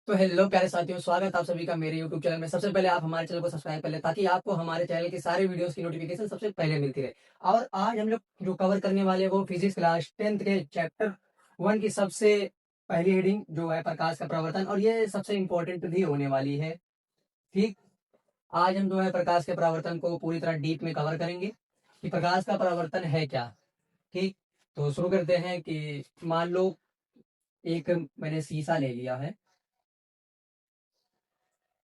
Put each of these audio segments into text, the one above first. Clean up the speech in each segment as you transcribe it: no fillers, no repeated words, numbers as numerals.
तो हेलो प्यारे साथियों, स्वागत है आप सभी का मेरे यूट्यूब चैनल में। सबसे पहले आप हमारे चैनल को सब्सक्राइब कर लें ताकि आपको हमारे चैनल की सारे वीडियोस की नोटिफिकेशन सबसे पहले मिलती रहे। और आज हम लोग जो कवर करने वाले हैं वो फिजिक्स क्लास 10th के चैप्टर 1 की सबसे पहली हेडिंग जो है प्रकाश का प्रवर्तन, और ये सबसे इम्पोर्टेंट भी होने वाली है। ठीक, आज हम जो है प्रकाश के प्रवर्तन को पूरी तरह डीप में कवर करेंगे कि प्रकाश का प्रवर्तन है क्या। ठीक, तो शुरू करते हैं कि मान लो एक मैंने शीशा ले लिया है।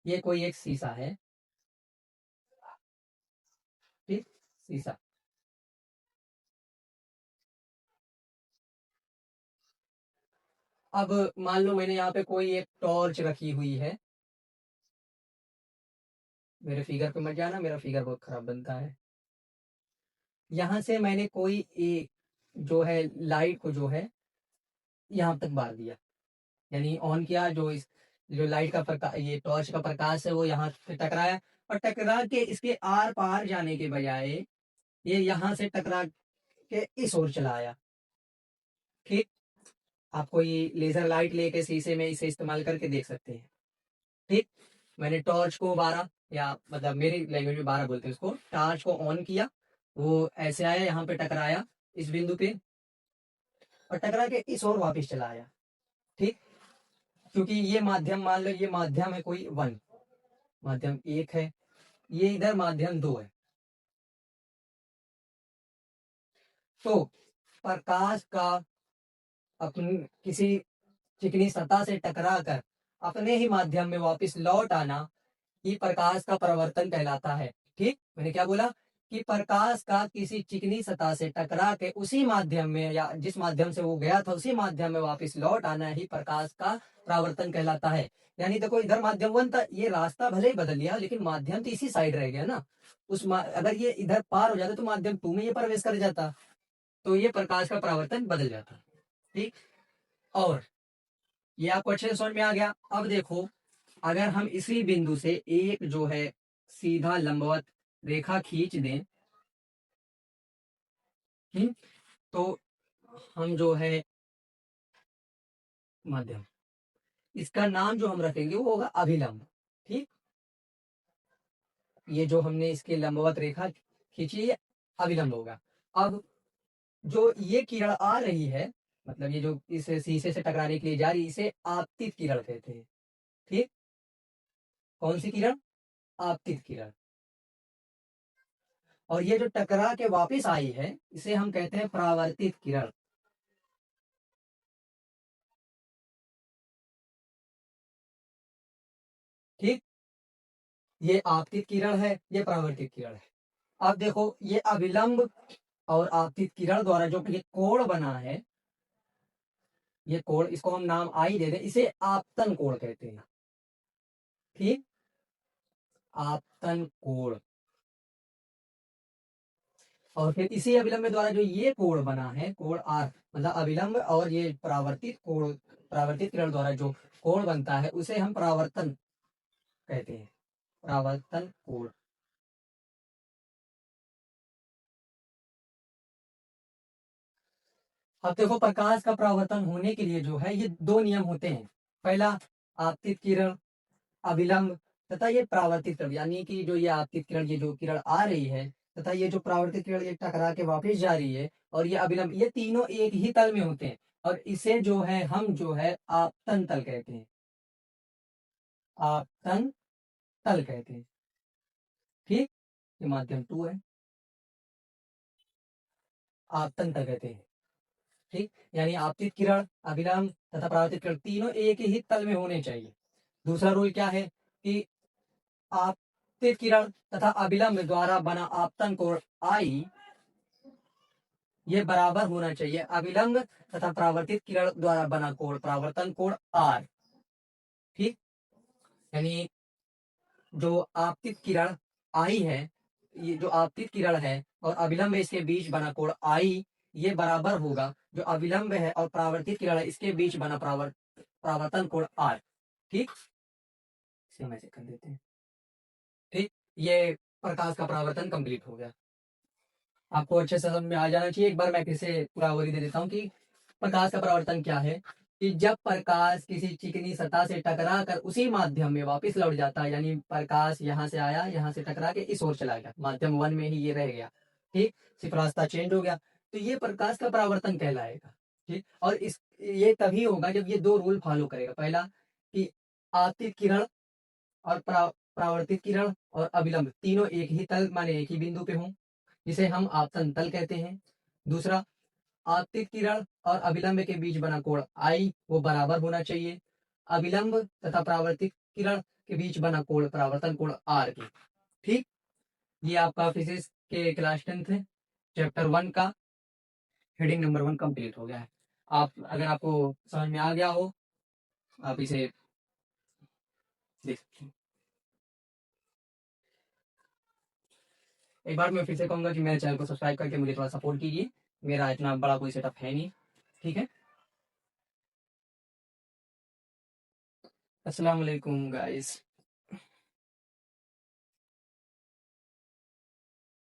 ये कोई एक शीशा है। ठीक, शीशा। अब मान लो मैंने यहाँ पे कोई एक टॉर्च रखी हुई है। मेरे फिगर पे मत जाना, मेरा फिगर बहुत खराब बनता है। यहाँ से मैंने कोई एक जो है लाइट को जो है यहाँ तक बार दिया, यानी ऑन किया। जो लाइट का प्रकाश, ये टॉर्च का प्रकाश है, वो यहाँ पे टकराया और टकरा के इसके आर पार जाने के बजाय ये यहाँ से टकरा के इस ओर चला आया। ठीक, आप कोई लेजर लाइट लेके शीशे में इसे इस्तेमाल करके देख सकते हैं। ठीक, मैंने टॉर्च को 12, या मतलब मेरी लैंग्वेज में 12 बोलते हैं उसको, टॉर्च को ऑन किया। वो ऐसे आया, यहाँ पे टकराया इस बिंदु पे और टकरा के इस ओर वापस चला आया। ठीक, क्योंकि ये माध्यम, मान लो ये माध्यम है कोई 1, माध्यम 1 है, ये इधर माध्यम 2 है। तो प्रकाश का अपनी किसी चिकनी सतह से टकरा कर अपने ही माध्यम में वापस लौट आना, ये प्रकाश का प्रवर्तन कहलाता है। ठीक, मैंने क्या बोला कि प्रकाश का किसी चिकनी सतह से टकरा के उसी माध्यम में, या जिस माध्यम से वो गया था उसी माध्यम में वापस लौट आना ही प्रकाश का परावर्तन कहलाता है। यानी देखो, इधर माध्यम 1 था, ये रास्ता भले ही बदल लिया लेकिन माध्यम तो इसी साइड रह गया ना। अगर ये इधर पार हो जाता तो माध्यम 2 में ये प्रवेश कर जाता, तो ये प्रकाश का परावर्तन बदल जाता। ठीक, और ये आपको अच्छे से समझ में आ गया। अब देखो, अगर हम इसी बिंदु से एक जो है सीधा लंबवत रेखा खींच दें, तो हम जो है माध्यम, इसका नाम जो हम रखेंगे वो होगा अभिलंब। ठीक, ये जो हमने इसके लंबवत रेखा खींची है अभिलंब होगा। अब जो ये किरण आ रही है, मतलब ये जो इस शीशे से टकराने के लिए जा रही है, इसे आपतित किरण कहते हैं। ठीक, कौन सी किरण? आपतित किरण। और ये जो टकरा के वापस आई है इसे हम कहते हैं परावर्तित किरण। ठीक, ये आपतित किरण है, ये परावर्तित किरण है। अब देखो, ये अविलंब और आपतित किरण द्वारा जो ये कोण बना है, ये कोण, इसको हम नाम आई दे दें, इसे आपतन कोण कहते हैं। ठीक, आपतन कोण। और फिर इसी अविलंब द्वारा जो ये कोण बना है, कोण आर, मतलब अविलंब और ये परावर्तित कोण, परावर्तित किरण द्वारा जो कोण बनता है उसे हम परावर्तन कहते हैं, परावर्तन कोण। अब देखो, प्रकाश का परावर्तन होने के लिए जो है ये 2 नियम होते हैं। पहला, आपतित किरण, अविलंब, तथा ये परावर्तित किरण, यानी कि जो ये आपतित किरण, ये जो किरण आ रही है, तथा ये जो परावर्तित किरण ये टकरा के वापस जा रही है, और ये अविलंब, ये तीनों एक ही तल में होते हैं। और इसे जो है हम जो है आपतन तल कहते हैं, आपतन तल कहते हैं। ठीक, ये माध्यम 2 है, आपतन तल कहते हैं। ठीक, यानी आपतित किरण, अभिलंब तथा परावर्तित किरण तीनों एक ही तल में होने चाहिए। दूसरा रूल क्या है कि आपतित किरण तथा अभिलंब द्वारा बना आपतन कोण आई, ये बराबर होना चाहिए अभिलंब तथा परावर्तित किरण द्वारा बना कोण, परावर्तन कोण आर। ठीक, यानी जो आपतित किरण आई है, ये जो आपतित किरण है और अविलंब है, इसके बीच बना कोण आई, ये बराबर होगा जो अविलंब है और परावर्तित किरण है इसके बीच बना परावर्तन कोण आर। ठीक, इसे हम ऐसे कर देते हैं। ठीक, ये प्रकाश का परावर्तन कंप्लीट हो गया। आपको अच्छे से समझ में आ जाना चाहिए। एक बार मैं फिर से पूरा ओवरव्यू दे देता हूँ कि प्रकाश का परावर्तन क्या है। कि जब प्रकाश किसी चिकनी सतह से टकरा कर उसी माध्यम में वापस लौट जाता है, यानी प्रकाश यहाँ से आया, यहाँ से टकरा के इस ओर चला गया, माध्यम 1 में ही ये रह गया, ठीक, सिर्फ रास्ता चेंज हो गया, तो ये प्रकाश का परावर्तन कहलाएगा, ठीक। और इस ये तभी होगा जब ये 2 रूल फॉलो करेगा। पहला कि आपतित किरण और परावर्तित किरण और अभिलंब तीनों एक ही तल माने एक ही बिंदु पे हों, जिसे हम आपतन तल कहते हैं। दूसरा, आपतित किरण और अभिलंब के बीच बना कोण आई वो बराबर होना चाहिए। अभिलंब तथा परावर्तित किरण के बीच बना कोण परावर्तन कोण आर की, ठीक। ये आपका फिजिक्स के क्लास 10th चैप्टर 1 का हेडिंग नंबर 1 कंप्लीट हो गया है। आप अगर आपको समझ में आ गया हो, आप इसे देख सकते हैं। एक बार मैं फिर से कहूंगा कि मेरे चैनल को सब्सक्राइब करके मुझे थोड़ा सपोर्ट कीजिए। मेरा इतना बड़ा कोई सेटअप है नहीं, ठीक है। अस्सलाम वालेकुम गाइस।